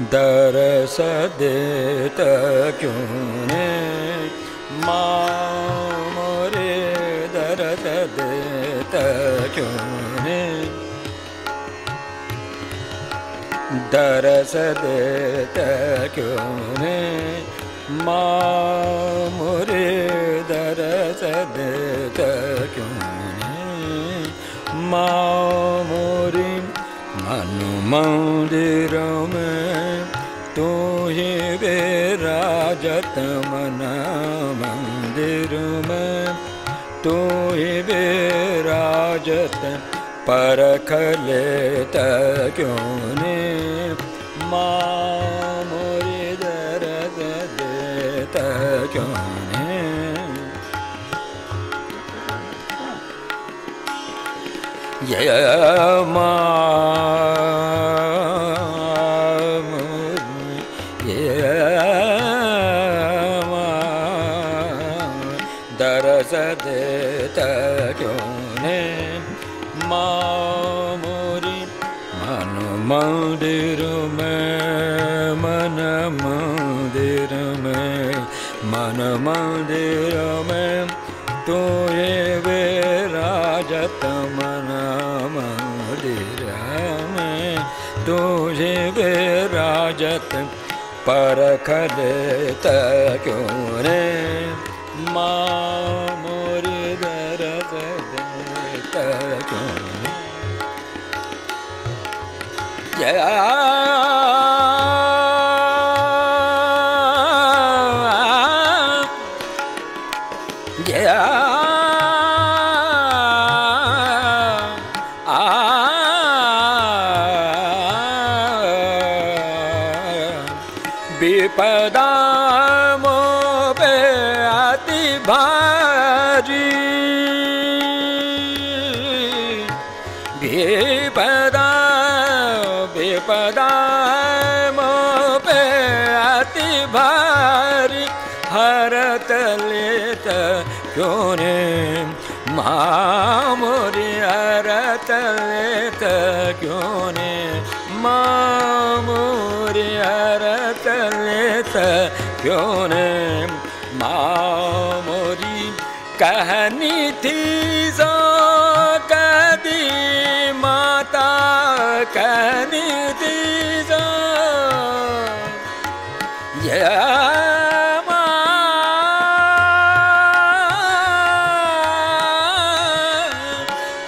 दरस देत क्यों ने माँ मोरे दरस देत क्यों ने दरस देत क्यों ने माँ मोरे दरस देत क्यों ने माँ मोरी मनु मंदिर में तू ही विराजत मन मंदिर में तू ही विराजत परख लेत क्यों ने माँ मोरी दरस देत क्यों ने ये माँ दरस देत क्यों ने माँ मोरी मन मंदिर में मन मंदिर में मन मंदिर में तू ये विराजत मन मंदिर में तुझे विराजत परख लेत क्यों रे माँ मोरी दरस देत क्यों विपदा मोपे अति भारी विपदा विपदा मोपे अति भारी हरत लेत क्यों ने माँ मोरी हरत लेत क्यों ने माँ मोरी हरत लेत क्यों ने माँ मोरी कहनी थी सो कदी माता कहनी थी सो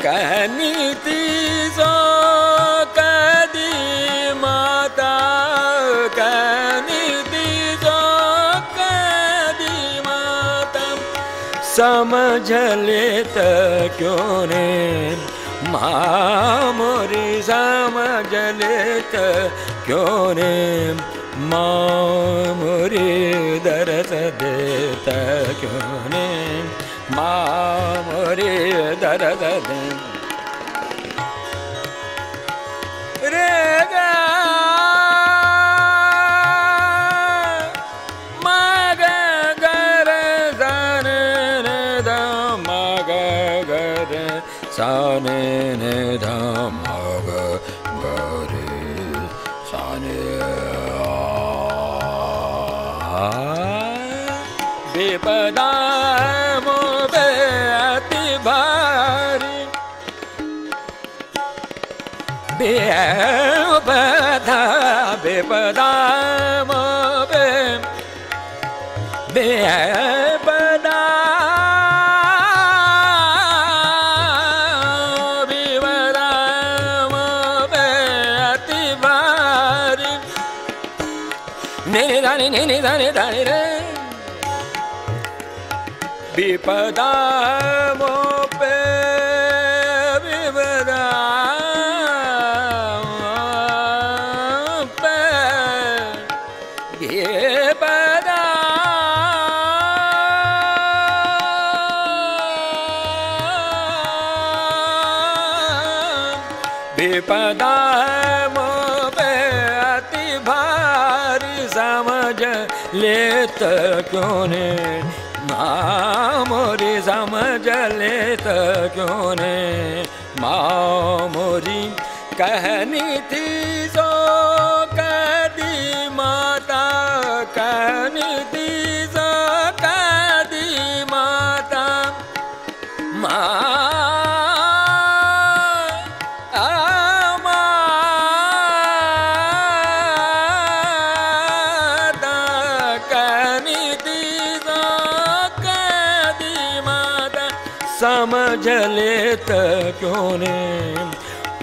कहनी थी सो कदी माता कहनी थी सो कदी माता समझ लेत क्यों ने माँ मोरी समझ लेत क्यों ने माँ मोरी दरस देत क्यों ने माँ मोरी दरस देत रे गा मग गर सन ध मग गर सन ध मग गर सन विपदा मोपे अति भारी विपदा विपदा मोपे विपदा विपदा मोपे अति भारी नि धानि धानि रे विपदा मोपे विपदा मोपे विपदा विपदा मोपे अति भारी समझ लेत क्यों ने माँ मोरी समझ लेत क्यों ने माँ मोरी कहनी थी सो कदी समझलेत क्यों ने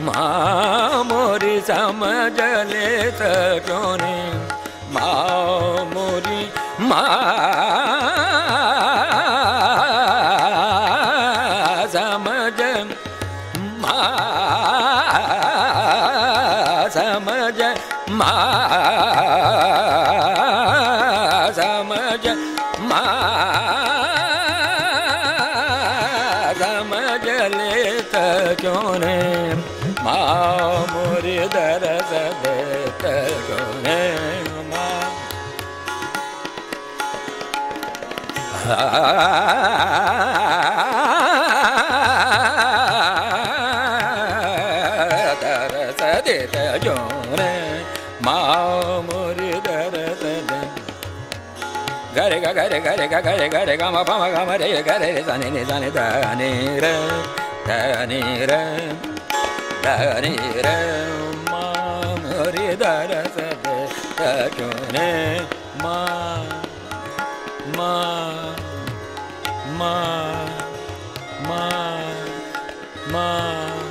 माँ मोरी समझलेत क्यों ने माँ मोरी समझ समझ समझ समझ लेत क्यों ने माँ मोरी दरस देत क्यों ने दरस देत क्यों ने माँ मोरी दरस दे गरे गा गरे गरे गा गरे गरे गा मा पा मा गा मा रे गरे रे सा नि दा नि रे माँ मोरी दरस देत क्यों ने माँ माँ माँ माँ माँ